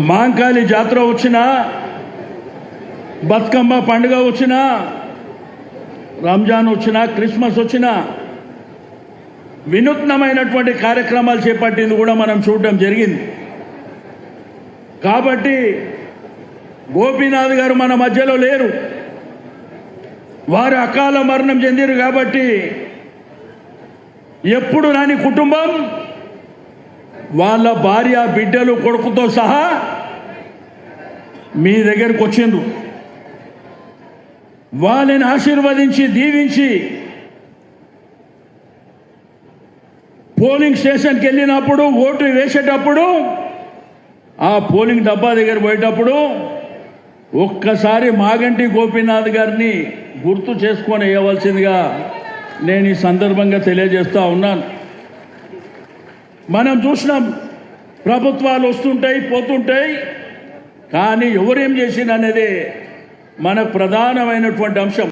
మాంకాళి జాతర వచ్చినా, బతుకమ్మ పండుగ వచ్చినా, రంజాన్ వచ్చినా, క్రిస్మస్ వచ్చినా వినూత్నమైనటువంటి కార్యక్రమాలు చేపట్టింది కూడా మనం చూడడం జరిగింది. కాబట్టి గోపీనాథ్ గారు మన మధ్యలో లేరు, వారు అకాల మరణం చెందిరు. కాబట్టి ఎప్పుడు రాని కుటుంబం వాళ్ళ భార్య, బిడ్డలు, కొడుకుతో సహా మీ దగ్గరికి వచ్చిండ్రు. వాళ్ళని ఆశీర్వదించి దీవించి పోలింగ్ స్టేషన్కి వెళ్ళినప్పుడు, ఓటు వేసేటప్పుడు, ఆ పోలింగ్ డబ్బా దగ్గర పోయేటప్పుడు ఒక్కసారి మాగంటి గోపీనాథ్ గారిని గుర్తు చేసుకొని వేయవలసిందిగా నేను ఈ సందర్భంగా తెలియజేస్తూ ఉన్నాను. మనం చూసినాం, ప్రభుత్వాలు వస్తుంటాయి, పోతుంటాయి, కానీ ఎవరేం చేసింది అనేది మనకు ప్రధానమైనటువంటి అంశం.